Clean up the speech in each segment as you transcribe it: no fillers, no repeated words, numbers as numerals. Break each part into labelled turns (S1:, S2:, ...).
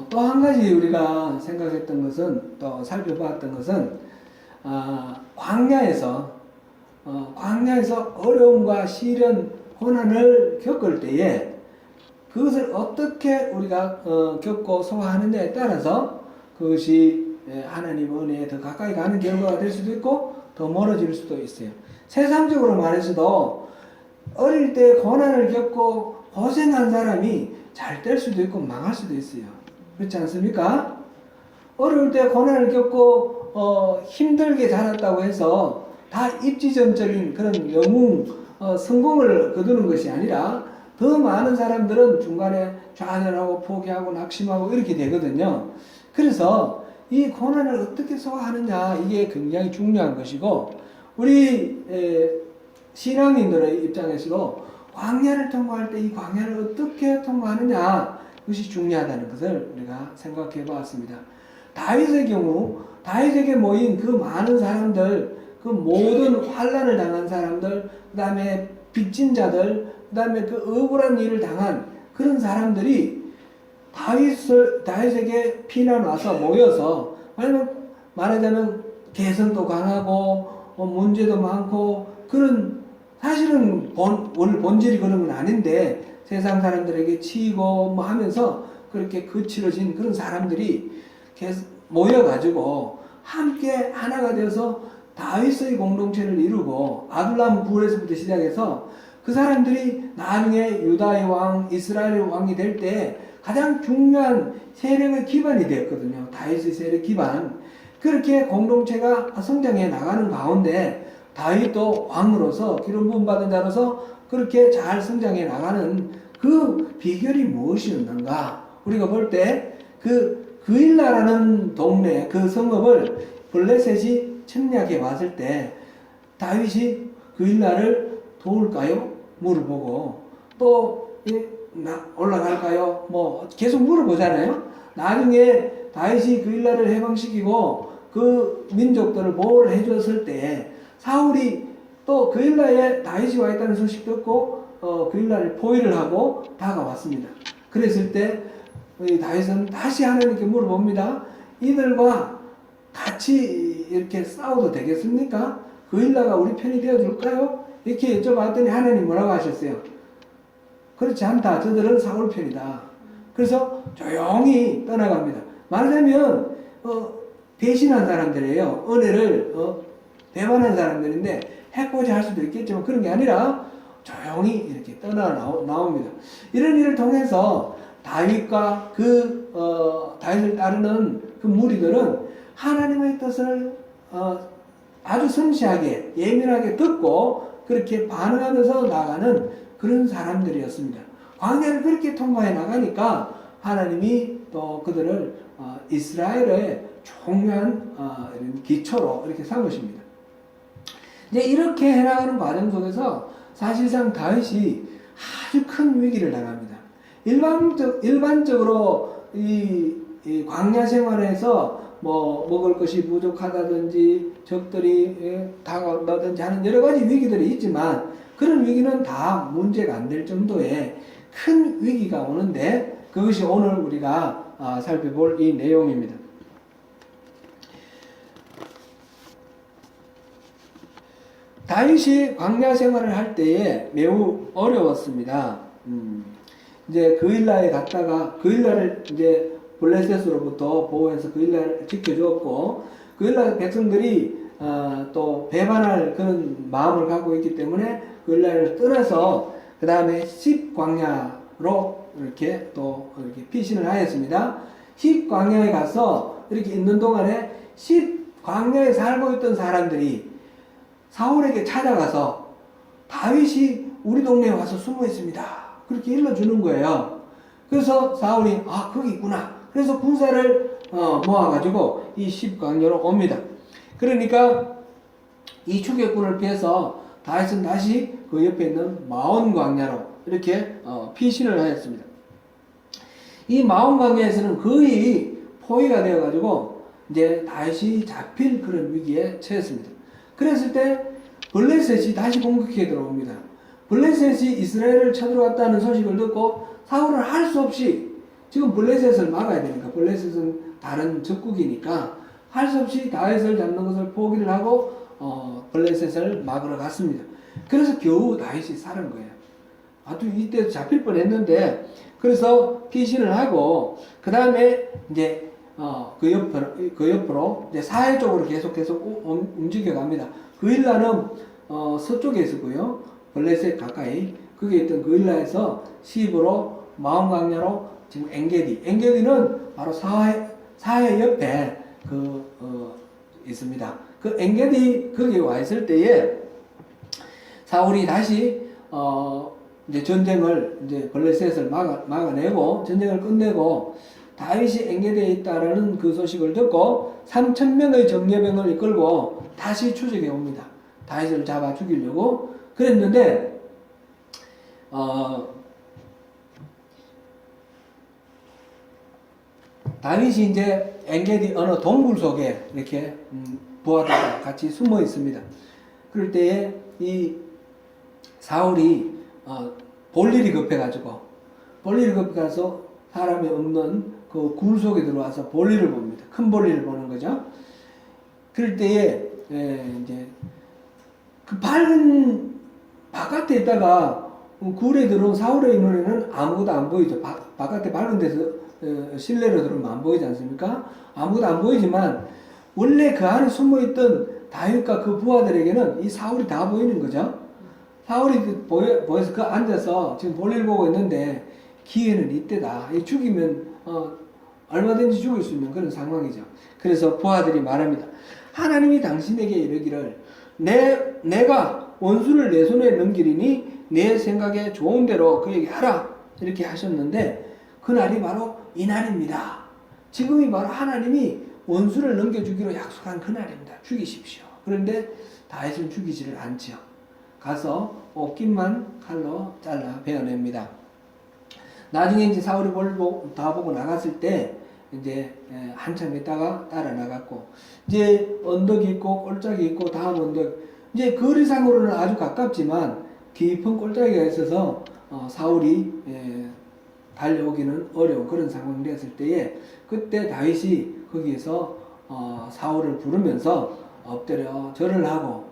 S1: 또 한 가지 우리가 생각했던 것은, 또 살펴봤던 것은, 광야에서 어려움과 시련, 고난을 겪을 때에 그것을 어떻게 우리가 겪고 소화하느냐에 따라서 그것이 하나님 은혜에 더 가까이 가는 결과가 될 수도 있고 더 멀어질 수도 있어요. 세상적으로 말해서도 어릴 때 고난을 겪고 고생한 사람이 잘 될 수도 있고 망할 수도 있어요. 그렇지 않습니까? 어릴 때 고난을 겪고 힘들게 자랐다고 해서 다 입지전적인 그런 영웅 성공을 거두는 것이 아니라 더 많은 사람들은 중간에 좌절하고 포기하고 낙심하고 이렇게 되거든요. 그래서 이 고난을 어떻게 소화하느냐, 이게 굉장히 중요한 것이고, 우리 신앙인들의 입장에서도 광야를 통과할 때 이 광야를 어떻게 통과하느냐, 그것이 중요하다는 것을 우리가 생각해 보았습니다. 다윗의 경우, 다윗에게 모인 그 많은 사람들, 그 모든 환난을 당한 사람들, 그 다음에 빚진 자들, 그 다음에 그 억울한 일을 당한 그런 사람들이 다윗에게 피난 와서 모여서, 말하자면 개성도 강하고 문제도 많고, 그런 사실은 원래 본질이 그런 건 아닌데 세상 사람들에게 치이고 뭐 하면서 그렇게 거칠어진 그런 사람들이 모여가지고 함께 하나가 되어서 다윗의 공동체를 이루고, 아둘람 부에서부터 시작해서 그 사람들이 나중에 유다의 왕, 이스라엘의 왕이 될 때 가장 중요한 세력의 기반이 되었거든요. 다윗의 세력 기반. 그렇게 공동체가 성장해 나가는 가운데 다윗도 왕으로서, 기름 부음 받은 자로서 그렇게 잘 성장해 나가는 그 비결이 무엇이었는가? 우리가 볼 때 그일라라는 동네, 그 성읍을 블레셋이 침략해 왔을 때 다윗이 그일라를 도울까요? 물어보고, 또 올라갈까요? 뭐 계속 물어보잖아요. 나중에 다윗이 그일라를 해방시키고 그 민족들을 보호를 해줬을 때 사울이 또 그일라에 다윗이 와 있다는 소식 듣고 그일라를 포위를 하고 다가왔습니다. 그랬을 때 다윗은 다시 하나님께 물어봅니다. 이들과 같이 이렇게 싸워도 되겠습니까? 그일라가 우리 편이 되어줄까요? 이렇게 여쭤봤더니 하나님 뭐라고 하셨어요? 그렇지 않다. 저들은 사울 편이다. 그래서 조용히 떠나갑니다. 말하자면 배신한 사람들이에요. 은혜를 배반한 사람들인데 해코지 할 수도 있겠지만 그런 게 아니라 조용히 이렇게 떠나 나옵니다. 이런 일을 통해서 다윗과 다윗을 따르는 그 무리들은 하나님의 뜻을 아주 섬세하게 예민하게 듣고 그렇게 반응하면서 나가는 그런 사람들이었습니다. 광야를 그렇게 통과해 나가니까 하나님이 또 그들을 이스라엘의 중요한 기초로 이렇게 삼으십니다. 이제 이렇게 해나가는 과정 속에서 사실상 다윗이 아주 큰 위기를 당합니다. 일반적으로 이 광야 생활에서 뭐 먹을 것이 부족하다든지 적들이 다가온다든지 하는 여러 가지 위기들이 있지만 그런 위기는 다 문제가 안 될 정도의 큰 위기가 오는데 그것이 오늘 우리가 살펴볼 이 내용입니다. 다윗이 광야 생활을 할 때에 매우 어려웠습니다. 이제 그일라에 갔다가 그일라를 이제 블레셋으로부터 보호해서 그일라를 지켜주었고 그일라 백성들이 또 배반할 그런 마음을 갖고 있기 때문에 그일라를 떠나서 그 다음에 십 광야로 이렇게 또 이렇게 피신을 하였습니다. 십 광야에 가서 이렇게 있는 동안에 십 광야에 살고 있던 사람들이 사울에게 찾아가서 다윗이 우리 동네에 와서 숨어 있습니다. 그렇게 일러주는 거예요. 그래서 사울이 거기 있구나. 그래서 군사를 모아가지고 이 십광야로 옵니다. 그러니까 이 추격군을 피해서 다윗은 다시 그 옆에 있는 마온 광야로 이렇게 피신을 하였습니다. 이 마온 광야에서는 거의 포위가 되어가지고 이제 다윗이 잡힐 그런 위기에 처했습니다. 그랬을 때 블레셋이 다시 공격해 들어옵니다. 블레셋이 이스라엘을 쳐들어왔다는 소식을 듣고 사울은 할 수 없이 지금 블레셋을 막아야 되니까, 블레셋은 다른 적국이니까 할 수 없이 다윗을 잡는 것을 포기를 하고 블레셋을 막으러 갔습니다. 그래서 겨우 다윗이 살은 거예요. 아주 이때 잡힐 뻔했는데, 그래서 피신을 하고 그 다음에 이제 그 옆으로 이제 사해 쪽으로 계속 움직여 갑니다. 그일라는 서쪽에 있었고요. 블레셋 가까이 그게 있던 그일라에서 시브로 마온강야로 지금 엔게디는 바로 사해 옆에 있습니다. 그 엔게디 거기에 와 있을 때에 사울이 다시 이제 전쟁을 이제 블레셋을 막아내고 전쟁을 끝내고 다윗이 엔게디에 있다라는 그 소식을 듣고 3,000명의 정예병을 이끌고 다시 추적해 옵니다. 다윗을 잡아 죽이려고 그랬는데 다윗이 이제 엔게디 어느 동굴 속에 이렇게 부하들과 같이 숨어 있습니다. 그럴 때에 이 사울이 볼 일이 급해가지고 사람이 없는 그 굴 속에 들어와서 볼일을 봅니다. 큰 볼일을 보는 거죠. 그럴 때에 이제 그 밝은 바깥에 있다가 굴에 들어온 사울의 눈에는 아무것도 안 보이죠. 바깥에 밝은 데서 실내로 들어오면 안 보이지 않습니까? 아무것도 안 보이지만 원래 그 안에 숨어있던 다윗과 그 부하들에게는 이 사울이 다 보이는 거죠. 사울이 보여서 그 앉아서 지금 볼일 보고 있는데 기회는 이때다. 죽이면 얼마든지 죽일 수 있는 그런 상황이죠. 그래서 부하들이 말합니다. 하나님이 당신에게 이르기를 내가 원수를 내 손에 넘기리니 내 생각에 좋은 대로 그에게 하라 이렇게 하셨는데 그날이 바로 이 날입니다. 지금이 바로 하나님이 원수를 넘겨주기로 약속한 그날입니다. 죽이십시오. 그런데 다윗은 죽이지를 않지요. 가서 옷깃만 칼로 잘라 베어냅니다. 나중에 이제 사울이 다 보고 나갔을 때 이제 한참 있다가 따라 나갔고 이제 언덕이 있고 꼴짝이 있고 다음 언덕 이제 거리상으로는 아주 가깝지만 깊은 꼴짝이가 있어서 사울이 달려오기는 어려운 그런 상황이 됐을 때에 그때 다윗이 거기에서 사울을 부르면서 엎드려 절을 하고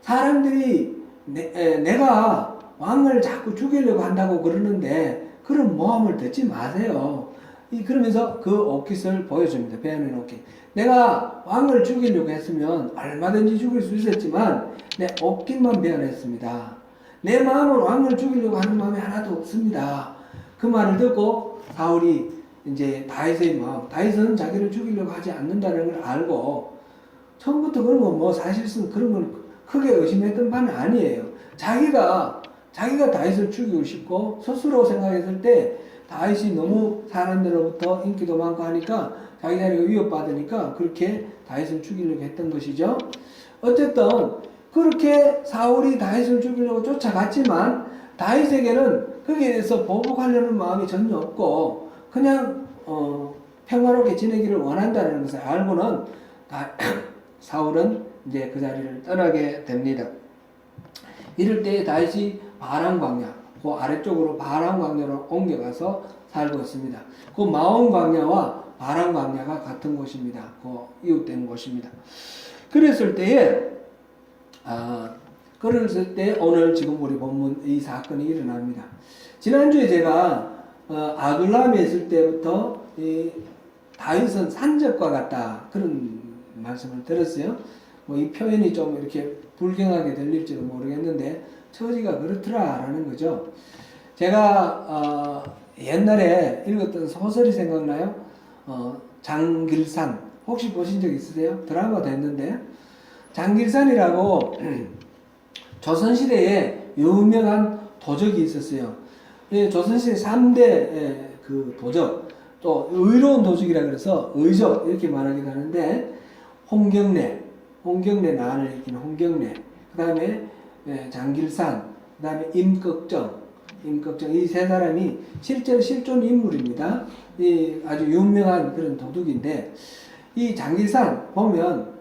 S1: 사람들이 내가 왕을 자꾸 죽이려고 한다고 그러는데 그런 모함을 듣지 마세요. 그러면서 그 옷깃을 보여줍니다. 베어낸 옷깃. 내가 왕을 죽이려고 했으면 얼마든지 죽일 수 있었지만 내 옷깃만 베어냈습니다. 내 마음은 왕을 죽이려고 하는 마음이 하나도 없습니다. 그 말을 듣고 사울이 이제 다윗의 마음, 다윗은 자기를 죽이려고 하지 않는다는 걸 알고 처음부터 그런 건 뭐 사실은 그런 건 크게 의심했던 바는 아니에요. 자기가 다윗을 죽이고 싶고 스스로 생각했을 때 다윗이 너무 사람들로부터 인기도 많고 하니까 자기 자리가 위협받으니까 그렇게 다윗을 죽이려고 했던 것이죠. 어쨌든 그렇게 사울이 다윗을 죽이려고 쫓아갔지만 다윗에게는 거기에 대해서 보복하려는 마음이 전혀 없고 그냥 평화롭게 지내기를 원한다는 것을 알고는 사울은 이제 그 자리를 떠나게 됩니다. 이럴 때 다윗이 바람 광야, 그 아래쪽으로 바람 광야로 옮겨가서 살고 있습니다. 그 마온 광야와 바람 광야가 같은 곳입니다. 그 이웃된 곳입니다. 그랬을 때에 오늘 지금 우리 본문 이 사건이 일어납니다. 지난주에 제가 아둘람에 있을 때부터 다윗은 산적과 같다 그런 말씀을 들었어요. 이 표현이 좀 이렇게 불경하게 들릴지도 모르겠는데 처지가 그렇더라라는 거죠. 제가 옛날에 읽었던 소설이 생각나요? 장길산 혹시 보신 적 있으세요? 드라마도 했는데 장길산이라고 조선시대에 유명한 도적이 있었어요. 조선시대 3대 그 도적 또 의로운 도적이라 그래서 의적 이렇게 말하기도 하는데 홍경래 난을 일으키는 홍경래 그 다음에 장길산 그 다음에 임꺽정 이 세 사람이 실제로 실존 인물입니다. 아주 유명한 그런 도둑인데 이 장길산 보면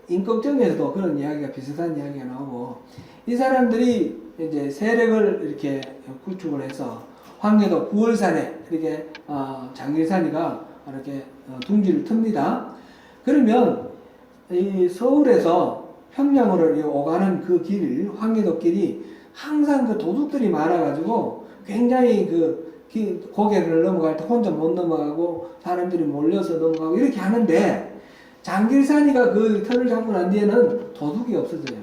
S1: 임꺽정에서도 그런 이야기가 비슷한 이야기가 나오고 이 사람들이 이제 세력을 이렇게 구축을 해서 황해도 9월산에 이렇게 장길산이가 이렇게 둥지를 틉니다. 그러면 이 서울에서 평양으로 오가는 그 길, 황해도 길이 항상 그 도둑들이 많아가지고 굉장히 고개를 넘어갈 때 혼자 못 넘어가고 사람들이 몰려서 넘어가고 이렇게 하는데, 장길산이가 그 털을 잡고 난 뒤에는 도둑이 없어져요.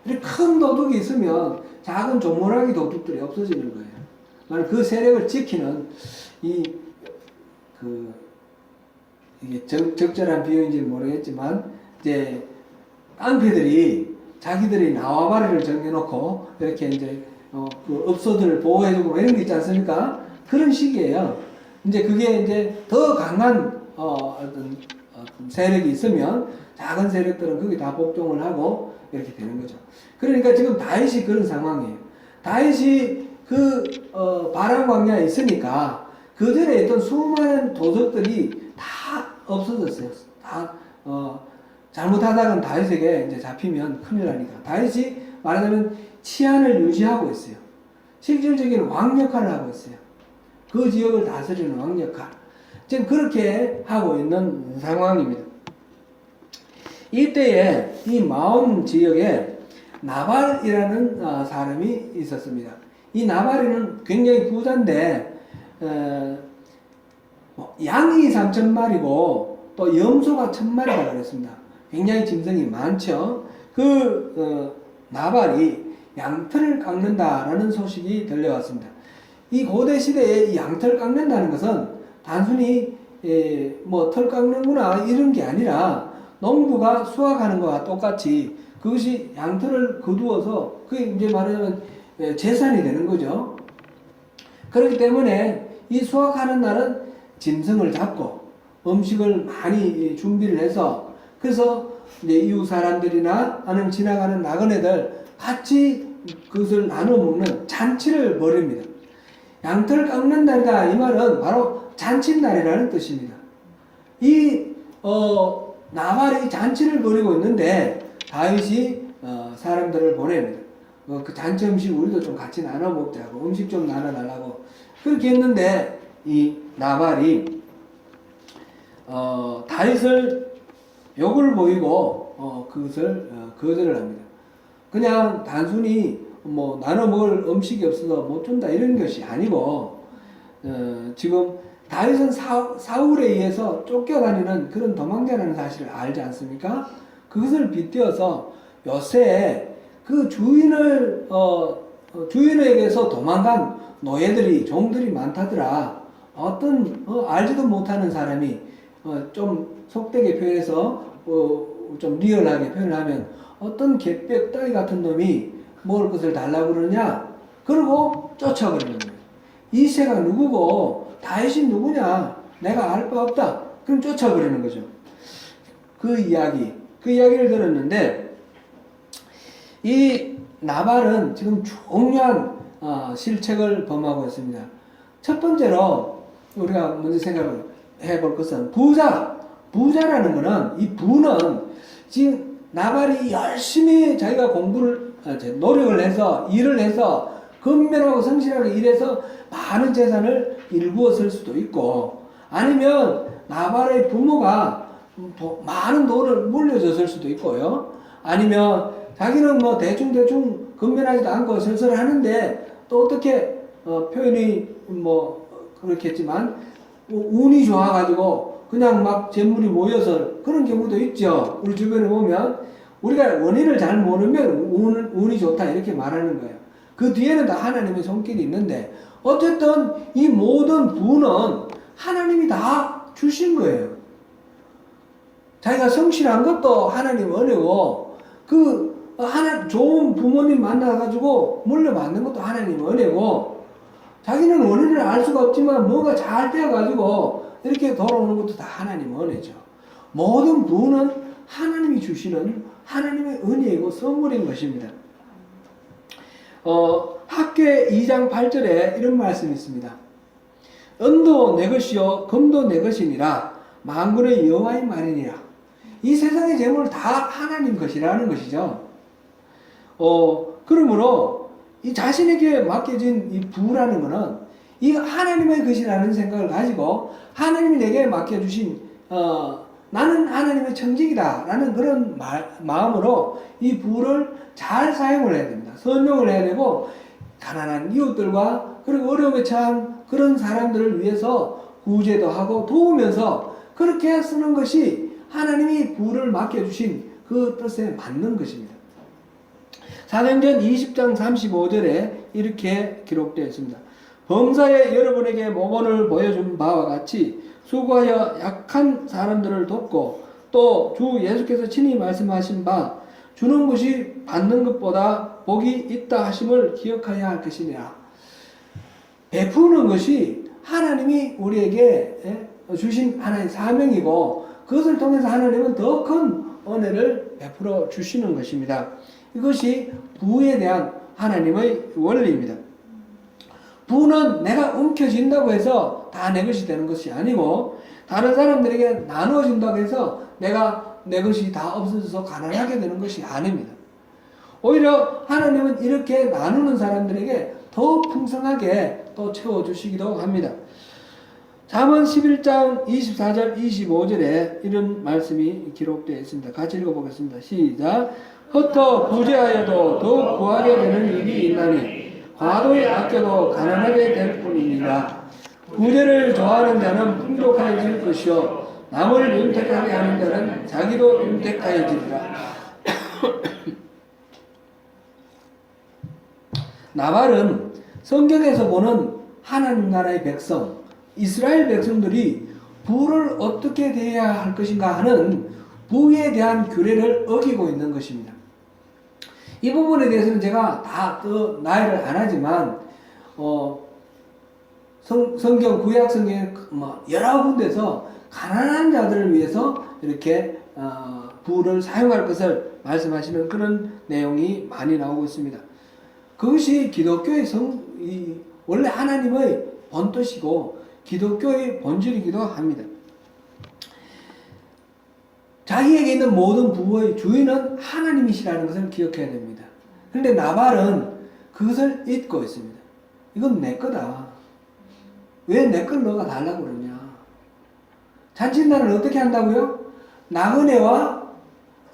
S1: 이렇게 큰 도둑이 있으면 작은 조물하기 도둑들이 없어지는 거예요. 그 세력을 지키는 이게 적절한 비유인지는 모르겠지만, 이제 깡패들이 자기들이縄張리를 정해놓고 이렇게 이제 그 업소들을 보호해주고 이런 게 있지 않습니까? 그런 식이에요. 이제 그게 이제 더 강한 어떤 세력이 있으면 작은 세력들은 거기 다 복종을 하고 이렇게 되는 거죠. 그러니까 지금 다윗이 그런 상황이에요. 다윗이 바람 광야에 있으니까 그 전에 있던 수많은 도적들이 다 없어졌어요. 다 잘못하다가 다윗에게 이제 잡히면 큰일 나니까. 다윗이 말하자면 치안을 유지하고 있어요. 실질적인 왕 역할을 하고 있어요. 그 지역을 다스리는 왕 역할. 지금 그렇게 하고 있는 상황입니다. 이때에 이 마온 지역에 나발이라는 사람이 있었습니다. 이 나발이는 굉장히 부자인데 양이 3,000마리고 또 염소가 1,000마리가 그랬습니다. 굉장히 짐승이 많죠. 나발이 양털을 깎는다라는 소식이 들려왔습니다. 이 고대 시대에 이 양털 깎는다는 것은 단순히 털 깎는구나 이런 게 아니라 농부가 수확하는 것과 똑같이 그것이 양털을 거두어서 그게 이제 말하자면 재산이 되는 거죠. 그렇기 때문에 이 수확하는 날은 짐승을 잡고 음식을 많이 준비를 해서, 그래서 이제 이웃 사람들이나 아니면 지나가는 나그네들 같이 그것을 나눠 먹는 잔치를 벌입니다. 양털을 깎는 날이다 이 말은 바로 잔칫날이라는 뜻입니다. 나발이 잔치를 벌이고 있는데 다윗이 사람들을 보냅니다. 그 잔치 음식 우리도 좀 같이 나눠 먹자고, 음식 좀 나눠달라고 그렇게 했는데, 이 나발이 다윗을 욕을 보이고 그것을 거절을 합니다. 그냥 단순히 나눠 먹을 음식이 없어서 못 준다 이런 것이 아니고, 지금 다윗은 사울에 의해서 쫓겨다니는 그런 도망자라는 사실을 알지 않습니까? 그것을 빗대어서 요새 그 주인에게서 도망간 노예들이, 종들이 많다더라. 어떤 알지도 못하는 사람이 좀 속되게 표현해서 좀 리얼하게 표현을 하면 어떤 개벽따위 같은 놈이 먹을 것을 달라고 그러냐? 그러고 쫓아버리는 거예요. 이새가 누구고 다윗이 누구냐? 내가 알 바 없다. 그럼 쫓아버리는 거죠. 그 이야기를 들었는데, 이 나발은 지금 중요한 실책을 범하고 있습니다. 첫 번째로 우리가 먼저 생각을 해볼 것은 부자라는 것은, 이 부는 지금 나발이 열심히 자기가 노력을 해서 일을 해서 근면하고 성실하게 일해서 많은 재산을 일구었을 수도 있고, 아니면 나발의 부모가 많은 돈을 물려줬을 수도 있고요. 아니면 자기는 대충 근면하지도 않고 슬슬 하는데, 또 어떻게 표현이 그렇겠지만 운이 좋아가지고 그냥 막 재물이 모여서 그런 경우도 있죠. 우리 주변에 보면 우리가 원인을 잘 모르면 운이 좋다 이렇게 말하는 거예요. 그 뒤에는 다 하나님의 손길이 있는데, 어쨌든 이 모든 부는 하나님이 다 주신 거예요. 자기가 성실한 것도 하나님 은혜고, 좋은 부모님 만나가지고 물려받는 것도 하나님 은혜고, 자기는 원인을 알 수가 없지만 뭐가 잘 되어가지고 이렇게 돌아오는 것도 다 하나님 은혜죠. 모든 부는 하나님이 주시는 하나님의 은혜이고 선물인 것입니다. 학궤 2장 8절에 이런 말씀이 있습니다. 은도 내 것이요 금도 내 것이니라 만군의 여호와의 말이니라. 이 세상의 재물은 다 하나님 것이라는 것이죠. 그러므로 이 자신에게 맡겨진 이 부라는 것은 이 하나님의 것이라는 생각을 가지고 하나님이 내게 맡겨주신 나는 하나님의 청직이다 라는 그런 마음으로 이 부를 잘 사용을 해야 됩니다. 선용을 해야 되고 가난한 이웃들과 그리고 어려움에 처한 그런 사람들을 위해서 구제도 하고 도우면서 그렇게 쓰는 것이 하나님이 부를 맡겨주신 그 뜻에 맞는 것입니다. 사도행전 20장 35절에 이렇게 기록되어 있습니다. 범사에 여러분에게 모범을 보여준 바와 같이 수고하여 약한 사람들을 돕고 또 주 예수께서 친히 말씀하신 바 주는 것이 받는 것보다 복이 있다 하심을 기억하여야 할 것이니라. 베푸는 것이 하나님이 우리에게 주신 하나의 사명이고 그것을 통해서 하나님은 더 큰 은혜를 베풀어 주시는 것입니다. 이것이 부에 대한 하나님의 원리입니다. 부는 내가 움켜쥔다고 해서 다 내 것이 되는 것이 아니고 다른 사람들에게 나누어진다고 해서 내가 내 것이 다 없어져서 가난하게 되는 것이 아닙니다. 오히려 하나님은 이렇게 나누는 사람들에게 더 풍성하게 또 채워주시기도 합니다. 잠언 11장 24절 25절에 이런 말씀이 기록되어 있습니다. 같이 읽어보겠습니다. 시작. 흩어 부재하여도 더욱 구하게 되는 일이 있나니 과도히 아껴도 가난하게 될 뿐이니라. 부재를 좋아하는 자는 풍족해질 것이요 남을 윤택하게 하는 자는 자기도 윤택하여지리라. 나발은 성경에서 보는 하나님 나라의 백성, 이스라엘 백성들이 부를 어떻게 대해야 할 것인가 하는 부에 대한 규례를 어기고 있는 것입니다. 이 부분에 대해서는 제가 다 나열을 안 하지만 성경 구약 성경에 여러 군데서 가난한 자들을 위해서 이렇게 부를 사용할 것을 말씀하시는 그런 내용이 많이 나오고 있습니다. 그것이 기독교의 원래 하나님의 본뜻이고 기독교의 본질이기도 합니다. 자기에게 있는 모든 부의 주인은 하나님이시라는 것을 기억해야 됩니다. 그런데 나발은 그것을 잊고 있습니다. 이건 내 거다. 왜 내 걸 너가 달라고 그러냐. 잔칫날을 어떻게 한다고요? 나그네와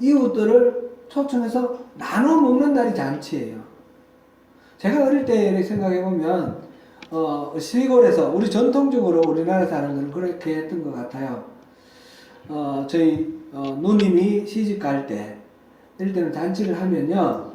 S1: 이웃들을 초청해서 나눠 먹는 날이 잔치예요. 제가 어릴 때 생각해보면 시골에서 우리 전통적으로 우리나라 사람들은 그렇게 했던 것 같아요. 저희 누님이 시집 갈 때 이럴 때는 잔치를 하면요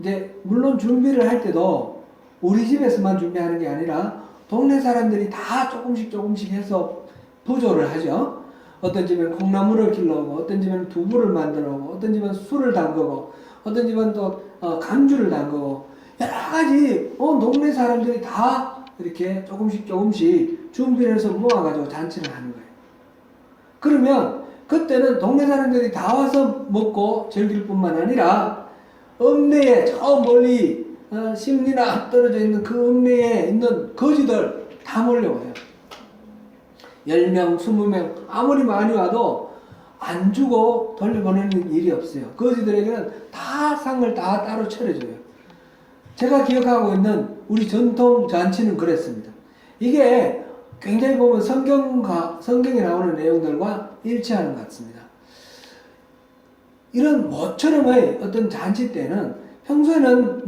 S1: 이제 물론 준비를 할 때도 우리 집에서만 준비하는 게 아니라 동네 사람들이 다 조금씩 해서 부조를 하죠. 어떤 집은 콩나물을 길러오고 어떤 집은 두부를 만들어 오고 어떤 집은 술을 담그고 어떤 집은 또 감주를 담그고 여러 가지 동네 사람들이 다 이렇게 조금씩 준비를 해서 모아가지고 잔치를 하는 거예요. 그러면 그때는 동네 사람들이 다 와서 먹고 즐길 뿐만 아니라 읍내에 저 멀리 심리나 떨어져 있는 그 읍내에 있는 거지들 다 몰려와요. 10명, 20명 아무리 많이 와도 안 주고 돌려보내는 일이 없어요. 거지들에게는 다 상을 다 따로 차려줘요. 제가 기억하고 있는 우리 전통 잔치는 그랬습니다. 이게 굉장히 보면 성경에 나오는 내용들과 일치하는 것 같습니다. 이런 모처럼의 어떤 잔치 때는 평소에는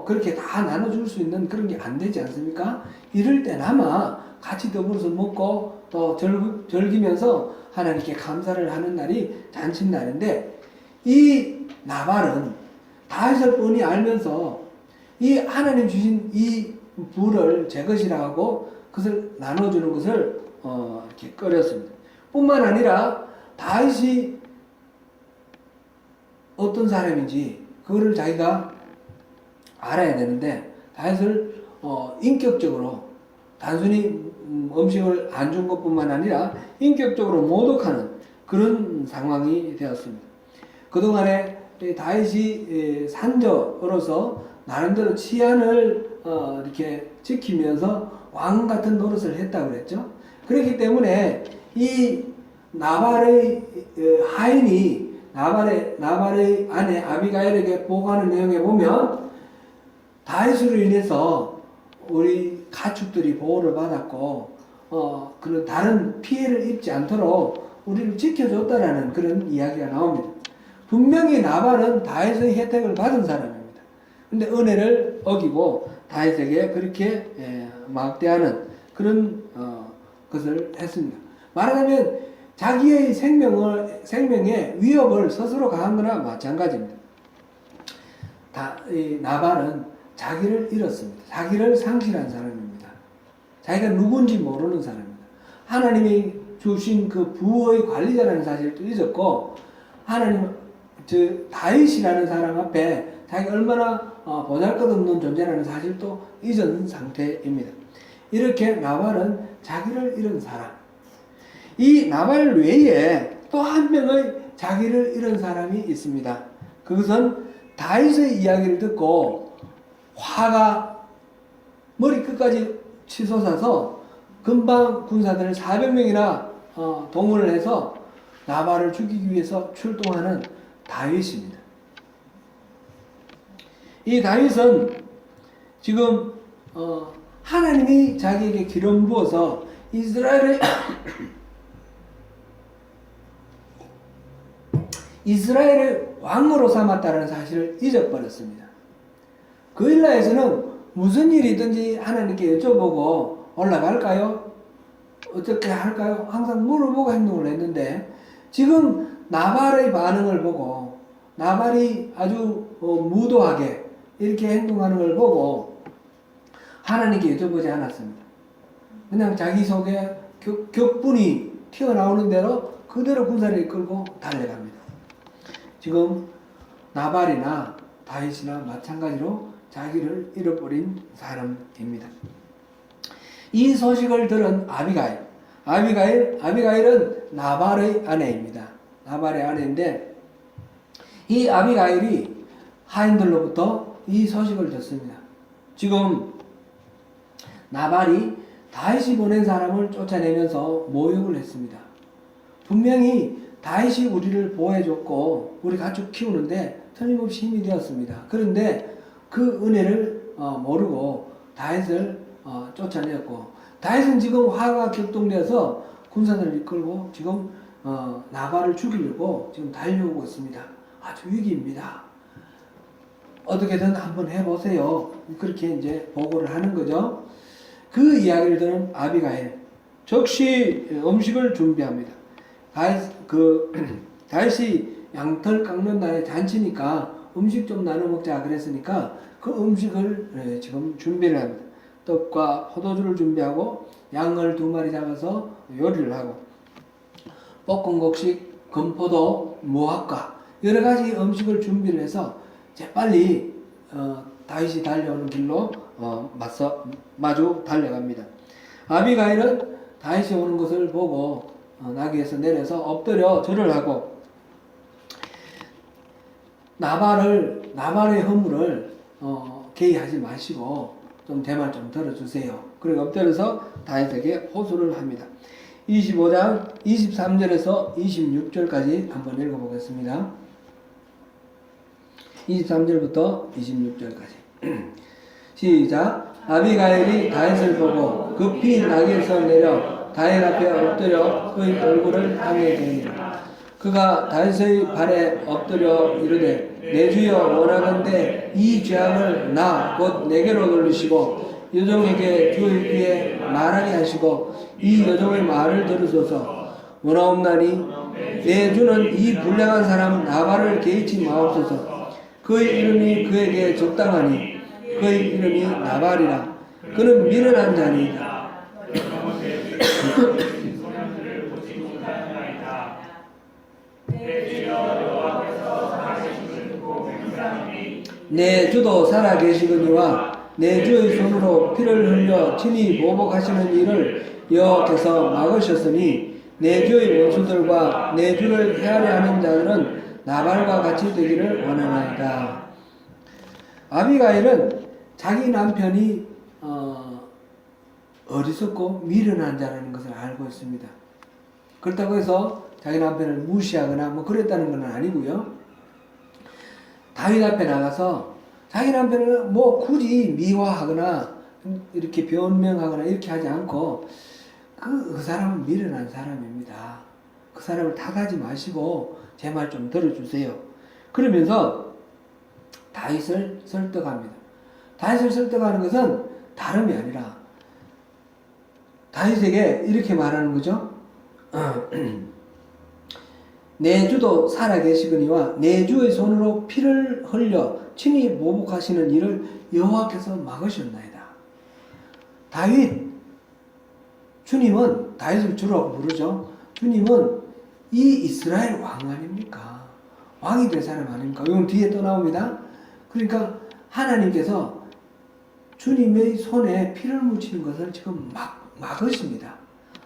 S1: 그렇게 다 나눠줄 수 있는 그런 게 안 되지 않습니까? 이럴 때나마 같이 더불어서 먹고 또 즐기면서 하나님께 감사를 하는 날이 잔칫날인데 이 나발은 다윗을 뻔히 알면서 이 하나님 주신 이 부를 제 것이라 하고 그것을 나눠주는 것을 이렇게 꺼렸습니다. 뿐만 아니라 다윗이 어떤 사람인지 그거를 자기가 알아야 되는데 다윗을 인격적으로 단순히 음식을 안 준 것뿐만 아니라 인격적으로 모독하는 그런 상황이 되었습니다. 그동안에 다윗이 산적으로서 나름대로 치안을 이렇게 지키면서 왕 같은 노릇을 했다고 그랬죠. 그렇기 때문에 이 나발의 하인이 나발의 아내 아비가일에게 보고하는 내용에 보면 다윗으로 인해서 우리 가축들이 보호를 받았고 그런 다른 피해를 입지 않도록 우리를 지켜줬다라는 그런 이야기가 나옵니다. 분명히 나발은 다윗의 혜택을 받은 사람입니다. 근데 은혜를 어기고 다윗에게 그렇게 막대하는 그런 것을 했습니다. 말하자면 자기의 생명에 위협을 스스로 가한 거나 마찬가지입니다. 이 나발은 자기를 잃었습니다. 자기를 상실한 사람입니다. 자기가 누군지 모르는 사람입니다. 하나님이 주신 그 부의 관리자라는 사실도 잊었고, 하나님, 다윗이라는 사람 앞에 자기가 얼마나 보잘것없는 존재라는 사실도 잊은 상태입니다. 이렇게 나발은 자기를 잃은 사람. 이 나발 외에 또 한 명의 자기를 잃은 사람이 있습니다. 그것은 다윗의 이야기를 듣고 화가 머리끝까지 치솟아서 금방 군사들을 400명이나 동원을 해서 나발을 죽이기 위해서 출동하는 다윗입니다. 이 다윗은 지금 하나님이 자기에게 기름 부어서 이스라엘의 왕으로 삼았다는 사실을 잊어버렸습니다. 그 일라에서는 무슨 일이든지 하나님께 여쭤보고 올라갈까요? 어떻게 할까요? 항상 물어보고 행동을 했는데, 지금 나발의 반응을 보고 나발이 아주 무도하게 이렇게 행동하는 걸 보고 하나님께 여쭤보지 않았습니다. 그냥 자기 속에 격분이 튀어나오는 대로 그대로 군사를 이끌고 달려갑니다. 지금 나발이나 다윗이나 마찬가지로 자기를 잃어버린 사람입니다. 이 소식을 들은 아비가일은 나발의 아내입니다. 나발의 아내인데, 이 아비가일이 하인들로부터 이 소식을 듣습니다. 지금 나발이 다윗이 보낸 사람을 쫓아내면서 모욕을 했습니다. 분명히 다윗이 우리를 보호해줬고 우리 가축 키우는데 틀림없이 힘이 되었습니다. 그런데 그 은혜를 모르고 다윗을 쫓아내었고, 다윗은 지금 화가 격동되어서 군사들을 이끌고 지금 나발을 죽이려고 지금 달려오고 있습니다. 아주 위기입니다. 어떻게든 한번 해보세요. 그렇게 이제 보고를 하는 거죠. 그 이야기를 들은 아비가일 즉시 음식을 준비합니다. 다윗이 양털 깎는 날에 잔치니까 음식 좀 나눠 먹자 그랬으니까 그 음식을 지금 준비를 합니다. 떡과 포도주를 준비하고 양을 2마리 잡아서 요리를 하고 볶음국식, 건포도, 무화과 여러 가지 음식을 준비를 해서 재빨리 다윗이 달려오는 길로 마주 달려갑니다. 아비가일은 다윗이 오는 것을 보고 나귀에서 내려서 엎드려 절을 하고 나발의 허물을 개의하지 마시고 좀 제 말 좀 들어주세요. 그리고 엎드려서 다윗에게 호소를 합니다. 25장 23절에서 26절까지 한번 읽어보겠습니다. 23절부터 26절까지 시작. 아비가일이 다윗을 보고 급히 나귀에서 내려 다윗 앞에 엎드려 그의 얼굴을 향해 대니라. 그가 다윗의 발에 엎드려 이르되 내 주여 원하건대 이 죄악을 나 곧 내게로 돌리시고 여종에게 주의 귀에 말하게 하시고 이 여종의 말을 들으소서. 원하옵나니 내 주는 이 불량한 사람 나발을 개의치 마옵소서. 그의 이름이 그에게 적당하니 그의 이름이 나발이라. 그는 미련한 자니이다. 내 주도 살아계시거니와 내 주의 손으로 피를 흘려 친히 보복하시는 일을 여호와께서 막으셨으니 내 주의 원수들과 내 주를 헤아려 하는 자들은 나발과 같이 되기를 원하나이다. 아비가일은 자기 남편이 어리석고 미련한 자라는 것을 알고 있습니다. 그렇다고 해서 자기 남편을 무시하거나 그랬다는 건 아니고요. 다윗 앞에 나가서 자기 남편을 뭐 굳이 미화하거나 이렇게 변명하거나 이렇게 하지 않고 그 사람은 미련한 사람입니다. 그 사람을 탓하지 마시고 제 말 좀 들어주세요. 그러면서 다윗을 설득합니다. 다윗을 설득하는 것은 다름이 아니라 다윗에게 이렇게 말하는 거죠. 내 주도 살아계시거니와 내 주의 손으로 피를 흘려 친히 모복하시는 일을 여호와께서 막으셨나이다. 다윗, 주님은 다윗을 주라고 부르죠. 주님은 이 이스라엘 왕 아닙니까? 왕이 될 사람 아닙니까? 이건 뒤에 또 나옵니다. 그러니까 하나님께서 주님의 손에 피를 묻히는 것을 지금 막으십니다.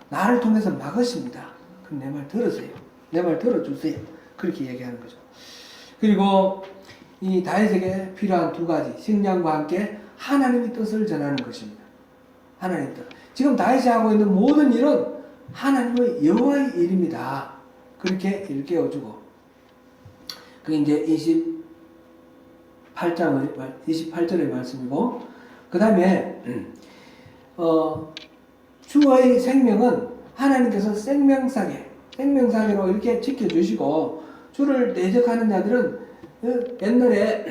S1: 나를 통해서 막으십니다. 그럼 내 말 들으세요. 내 말 들어주세요. 그렇게 얘기하는 거죠. 그리고 이 다윗에게 필요한 두 가지, 식량과 함께 하나님의 뜻을 전하는 것입니다. 하나님의 뜻. 지금 다윗이 하고 있는 모든 일은 하나님의 여호와의 일입니다. 그렇게 일깨워주고, 그게 이제 28절의 말씀이고, 그 다음에 주의 생명은 하나님께서 생명사계로 이렇게 지켜주시고, 주를 대적하는 자들은 옛날에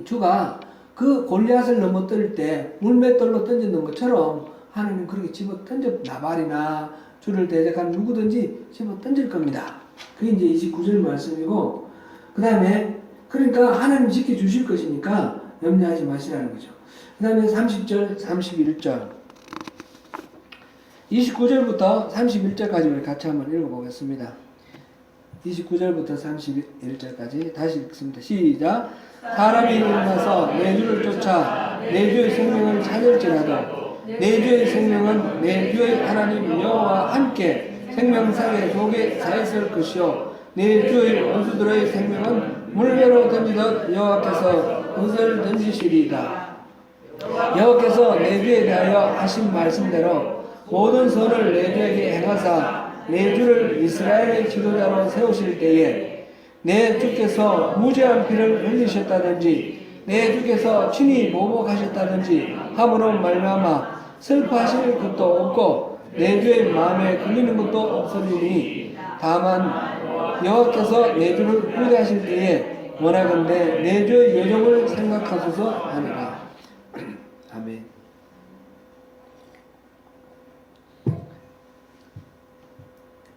S1: 주가 그 골리앗을 넘어뜨릴 때 물맷돌로 던지는 것처럼 하나님 그렇게 집어 나발이나 주를 대적하는 누구든지 집어 던질 겁니다. 그게 이제 29절 말씀이고, 그 다음에 그러니까 하나님 지켜주실 것이니까 염려하지 마시라는 거죠. 그 다음에 30절, 31절 29절부터 31절까지 우리 같이 한번 읽어보겠습니다. 29절부터 31절까지 다시 읽습니다. 시작. 사람이 일어나서 내 주를 쫓아 내 주의 생명을 찾을지라도 내 주의 생명은 내 주의 하나님 여호와와 함께 생명사계 속에 사 있을 것이요 내 주의 원수들의 생명은 물매로 던지듯 여호와께서 그것을 던지시리이다. 여호와께서 내 주에 대하여 하신 말씀대로 모든 선을 내 주에게 행하사 내 주를 이스라엘의 지도자로 세우실 때에 내 주께서 무죄한 피를 흘리셨다든지 내 주께서 친히 모복하셨다든지 함으로 말미암아 슬퍼하실 것도 없고 내 주의 마음에 걸리는 것도 없으리니 다만 여호와께서 내 주를 구제하실 때에 원하건대 내 주의 여종을 생각하소서 하니라. 아멘.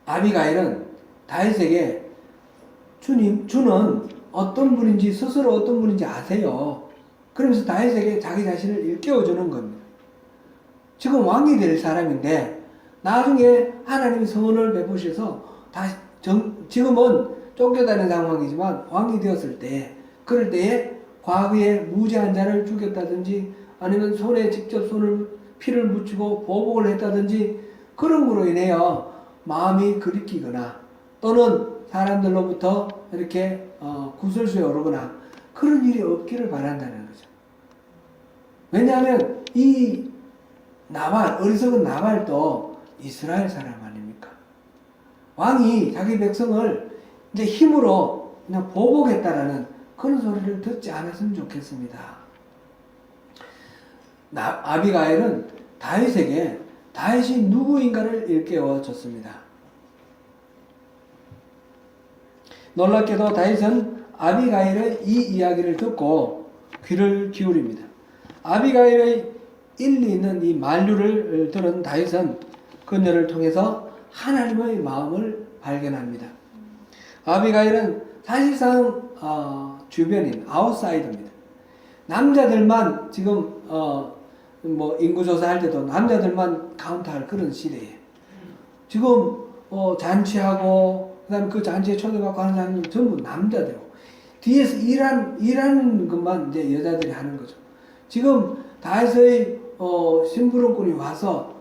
S1: 아비가일은 다윗에게 주는 어떤 분인지 스스로 어떤 분인지 아세요. 그러면서 다윗에게 자기 자신을 일깨워주는 겁니다. 지금 왕이 될 사람인데 나중에 하나님이 선을 베푸셔서 지금은 쫓겨다니는 상황이지만 왕이 되었을 때, 그럴 때에 과거에 무죄한 자를 죽였다든지 아니면 손에 직접 피를 묻히고 보복을 했다든지 그런 거로 인해요 마음이 그리키거나 또는 사람들로부터 이렇게 구설수에 오르거나 그런 일이 없기를 바란다는 거죠. 왜냐하면 이 어리석은 나발도 이스라엘 사람 아닙니까? 왕이 자기 백성을 이제 힘으로 그냥 보복했다라는 그런 소리를 듣지 않았으면 좋겠습니다. 아비가일은 다윗에게 다윗이 누구인가를 일깨워 줬습니다. 놀랍게도 다윗은 아비가일의 이 이야기를 듣고 귀를 기울입니다. 아비가일의 일리 있는 이 만류를 들은 다윗은 그녀를 통해서 하나님의 마음을 발견합니다. 아비가일은 사실상 주변인 아웃사이더입니다. 남자들만 지금 인구조사할 때도 남자들만 카운트할 그런 시대에 지금 잔치하고 그다음에 그 잔치에 초대받고 하는 사람은 전부 남자들이고 뒤에서 일하는 것만 이제 여자들이 하는 거죠. 지금 다윗의 심부름꾼이 와서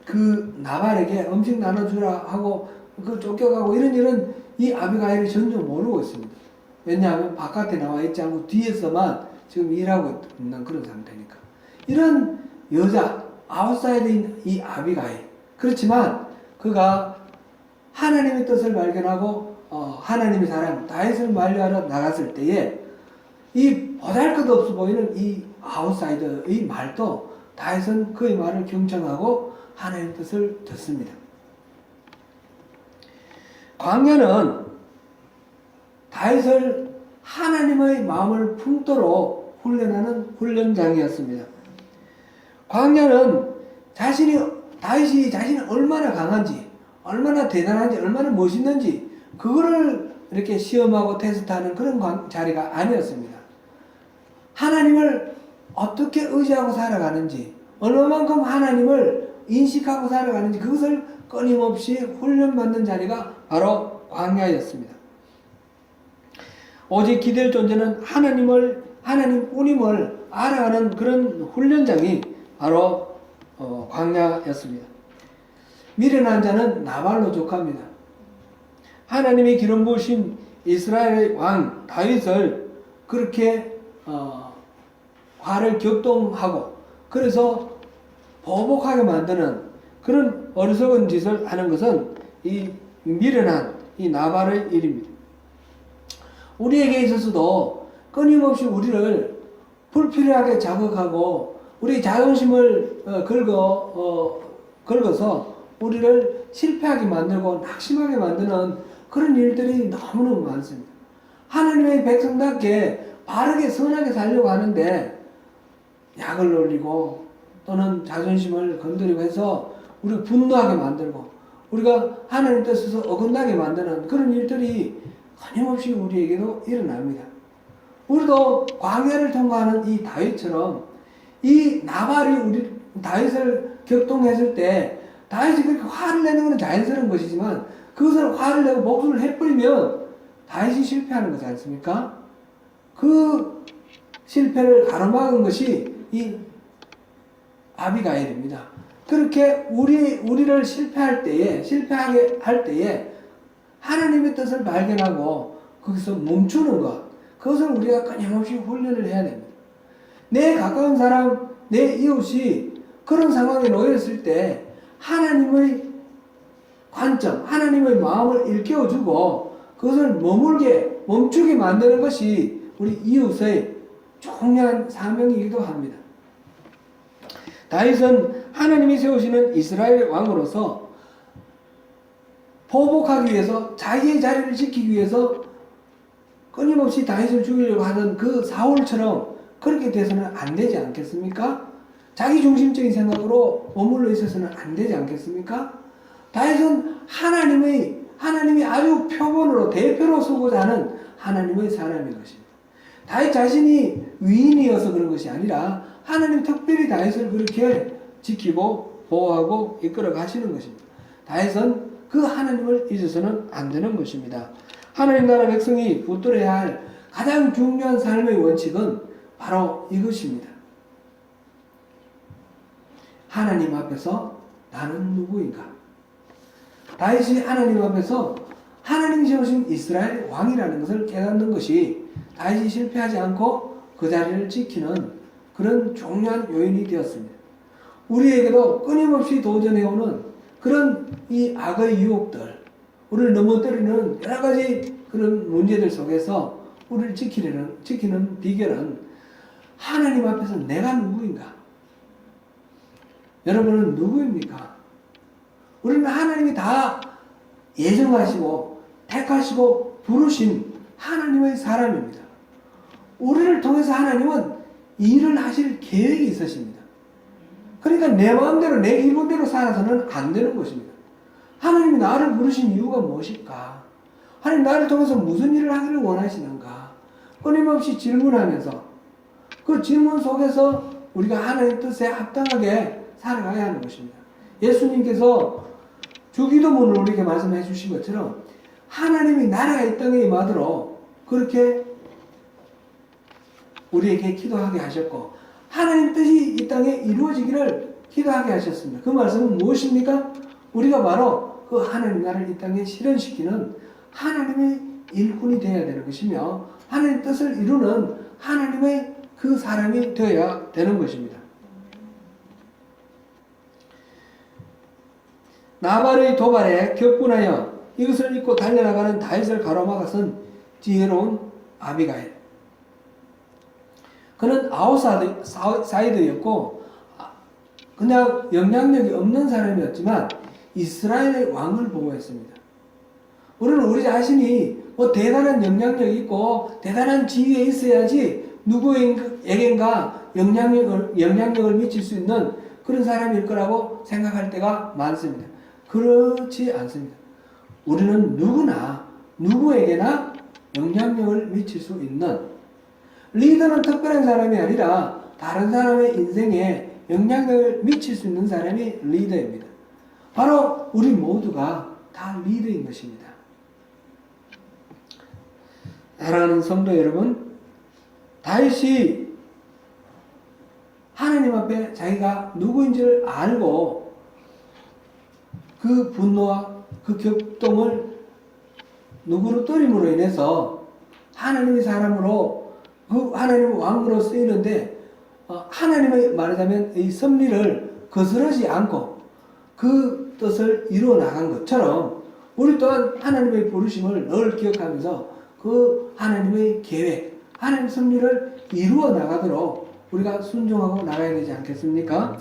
S1: 그 나발에게 음식 나눠주라 하고 그 쫓겨가고 이런 일은 이 아비가일이 전혀 모르고 있습니다. 왜냐하면 바깥에 나와 있지 않고 뒤에서만 지금 일하고 있는 그런 상태니까. 이런 여자 아웃사이드인 이 아비가일, 그렇지만 그가 하나님의 뜻을 발견하고 하나님의 사람 다윗을 만류하러 나갔을 때에 이 보잘것없어 보이는 이 아웃사이더의 말도 다윗은 그의 말을 경청하고 하나님의 뜻을 듣습니다. 광야는 다윗을 하나님의 마음을 품도록 훈련하는 훈련장이었습니다. 광야는 다윗이 자신이 얼마나 강한지, 얼마나 대단한지, 얼마나 멋있는지 그거를 이렇게 시험하고 테스트하는 그런 자리가 아니었습니다. 하나님을 어떻게 의지하고 살아가는지, 얼마만큼 하나님을 인식하고 살아가는지 그것을 끊임없이 훈련받는 자리가 바로 광야였습니다. 오직 기댈 존재는 하나님뿐임을 알아가는 그런 훈련장이 바로 광야였습니다. 미련한 자는 나발로 족합니다. 하나님이 기름 부으신 이스라엘의 왕 다윗을 그렇게 화를 격동하고 그래서 보복하게 만드는 그런 어리석은 짓을 하는 것은 이 미련한 이 나발의 일입니다. 우리에게 있어서도 끊임없이 우리를 불필요하게 자극하고 우리 자존심을 긁어서 우리를 실패하게 만들고 낙심하게 만드는 그런 일들이 너무너무 많습니다. 하나님의 백성답게 바르게 선하게 살려고 하는데 약을 올리고 또는 자존심을 건드리고 해서 우리를 분노하게 만들고 우리가 하나님 뜻에서 어긋나게 만드는 그런 일들이 끊임없이 우리에게도 일어납니다. 우리도 광야를 통과하는 이 다윗처럼 이 나발이 다윗을 격동했을 때 다윗이 그렇게 화를 내는 것은 자연스러운 것이지만 그것을 화를 내고 목숨을 해버리면 다윗이 실패하는 거지 않습니까? 그 실패를 가로막은 것이 이 아비가일입니다. 그렇게 우리를 실패하게 할 때에 하나님의 뜻을 발견하고 거기서 멈추는 것, 그것을 우리가 끊임없이 훈련을 해야 됩니다. 내 가까운 사람, 내 이웃이 그런 상황에 놓였을 때 하나님의 관점, 하나님의 마음을 일깨워주고 그것을 멈추게 만드는 것이 우리 이웃의 중요한 사명이기도 합니다. 다윗은 하나님이 세우시는 이스라엘 왕으로서 보복하기 위해서 자기의 자리를 지키기 위해서 끊임없이 다윗을 죽이려고 하는 그 사울처럼 그렇게 돼서는 안 되지 않겠습니까? 자기 중심적인 생각으로 머물러 있어서는 안 되지 않겠습니까? 다윗은 하나님이 아주 표본으로 대표로 서고자 하는 하나님의 사람인 것입니다. 다윗 자신이 위인이어서 그런 것이 아니라 하나님 특별히 다윗을 그렇게 지키고 보호하고 이끌어 가시는 것입니다. 다윗은 그 하나님을 잊어서는 안 되는 것입니다. 하나님 나라 백성이 붙들어야 할 가장 중요한 삶의 원칙은 바로 이것입니다. 하나님 앞에서 나는 누구인가? 다윗이 하나님 앞에서 하나님이 세우신 이스라엘 왕이라는 것을 깨닫는 것이 다윗이 실패하지 않고 그 자리를 지키는 그런 중요한 요인이 되었습니다. 우리에게도 끊임없이 도전해오는 그런 이 악의 유혹들, 우리를 넘어뜨리는 여러 가지 그런 문제들 속에서 우리를 지키는 비결은 하나님 앞에서 내가 누구인가? 여러분은 누구입니까? 우리는 하나님이 다 예정하시고 택하시고 부르신 하나님의 사람입니다. 우리를 통해서 하나님은 일을 하실 계획이 있으십니다. 그러니까 내 마음대로 내 기분대로 살아서는 안 되는 것입니다. 하나님이 나를 부르신 이유가 무엇일까? 하나님 나를 통해서 무슨 일을 하기를 원하시는가? 끊임없이 질문하면서 그 질문 속에서 우리가 하나님 뜻에 합당하게 살아가야 하는 것입니다. 예수님께서 주기도문을 우리에게 말씀해 주신 것처럼 하나님이 나라가 이 땅에 임하도록 그렇게 우리에게 기도하게 하셨고 하나님 뜻이 이 땅에 이루어지기를 기도하게 하셨습니다. 그 말씀은 무엇입니까? 우리가 바로 그 하나님 나라를 이 땅에 실현시키는 하나님의 일꾼이 되어야 되는 것이며 하나님 뜻을 이루는 하나님의 그 사람이 되어야 되는 것입니다. 나발의 도발에 격분하여 이것을 잊고 달려나가는 다윗을 가로막아선 지혜로운 아비가일. 그는 아웃사이더였고 그냥 영향력이 없는 사람이었지만 이스라엘의 왕을 보호했습니다. 우리는 우리 자신이 뭐 대단한 영향력이 있고 대단한 지위에 있어야지 누구에겐가 영향력을 미칠 수 있는 그런 사람일 거라고 생각할 때가 많습니다. 그렇지 않습니다. 우리는 누구나 누구에게나 영향력을 미칠 수 있는, 리더는 특별한 사람이 아니라 다른 사람의 인생에 영향력을 미칠 수 있는 사람이 리더입니다. 바로 우리 모두가 다 리더인 것입니다. 사랑하는 성도 여러분, 다윗이 하나님 앞에 자기가 누구인지를 알고 그 분노와 그 격동을 누구로 떨임으로 인해서 하나님의 사람으로 그 하나님의 왕으로 쓰이는데 하나님의 말하자면 이 섭리를 거스르지 않고 그 뜻을 이루어 나간 것처럼 우리 또한 하나님의 부르심을 늘 기억하면서 그 하나님의 계획, 하나님의 섭리를 이루어 나가도록 우리가 순종하고 나가야 되지 않겠습니까?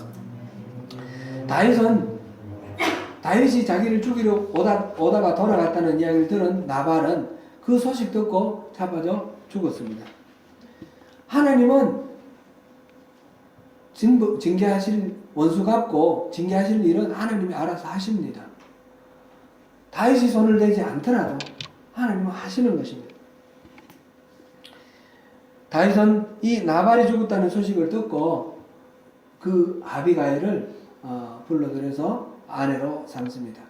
S1: 다윗이 자기를 죽이려 오다가 돌아갔다는 이야기를 들은 나발은 그 소식 듣고 잡아져 죽었습니다. 하나님은 징계하실, 원수 갚고 징계하실 일은 하나님이 알아서 하십니다. 다윗이 손을 대지 않더라도 하나님은 하시는 것입니다. 다윗은 이 나발이 죽었다는 소식을 듣고 그 아비가일을 불러들여서 아내로 삼습니다.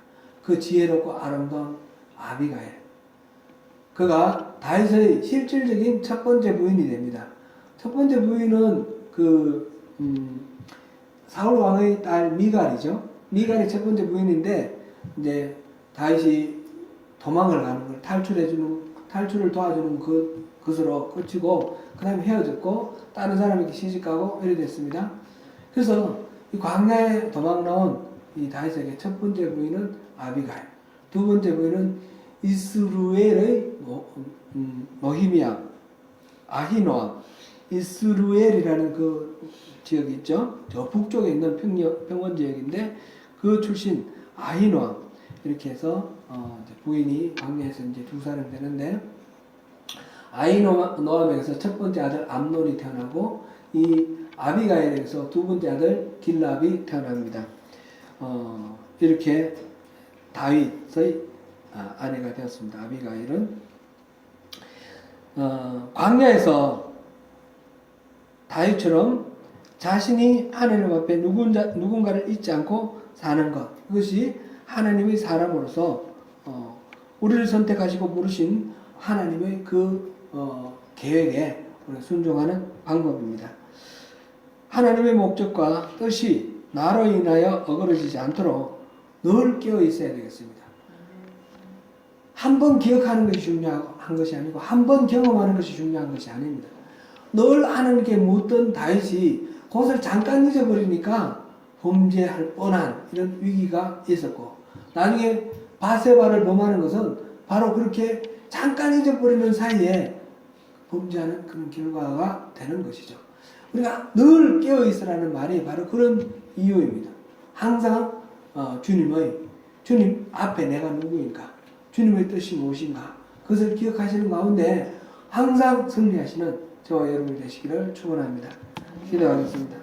S1: 그 지혜롭고 아름다운 아비가일. 그가 다윗의 실질적인 첫 번째 부인이 됩니다. 첫 번째 부인은 사울 왕의 딸 미갈이죠. 미갈이 첫 번째 부인인데 이제 다윗이 도망을 가는 걸 탈출을 도와주는 것으로 끝이고 그 다음에 헤어졌고 다른 사람에게 시집가고 이래 됐습니다. 그래서 이 광야에 도망 나온 이 다윗에게 첫 번째 부인은 아비가일, 두 번째 부인은 이스루엘의 모히미아, 아히노암, 이스루엘이라는 그 지역이 있죠. 저 북쪽에 있는 평원 지역인데 그 출신 아히노암, 이렇게 해서 부인이 광야에서 이제 두 사람 되는데, 아히노암에서 첫 번째 아들 암논이 태어나고 이 아비가일에서 두 번째 아들 길랍이 태어납니다. 이렇게 다윗의 아내가 되었습니다. 아비가일은 광야에서 다윗처럼 자신이 하나님 앞에 누군가를 잊지 않고 사는 것, 그것이 하나님의 사람으로서 우리를 선택하시고 부르신 하나님의 그 계획에 우리가 순종하는 방법입니다. 하나님의 목적과 뜻이 나로 인하여 어그러지지 않도록 늘 깨어 있어야 되겠습니다. 한 번 기억하는 것이 중요한 것이 아니고 한 번 경험하는 것이 중요한 것이 아닙니다. 늘 하나님께 묻던 다윗이 그것을 잠깐 잊어버리니까 범죄할 뻔한 이런 위기가 있었고, 나중에 바세바를 범하는 것은 바로 그렇게 잠깐 잊어버리는 사이에 범죄하는 그런 결과가 되는 것이죠. 우리가 늘 깨어있으라는 말이 바로 그런 이유입니다. 항상 주님 앞에 내가 누구인가, 주님의 뜻이 무엇인가, 그것을 기억하시는 가운데 항상 승리하시는 저와 여러분이 되시기를 축원합니다. 기도하겠습니다.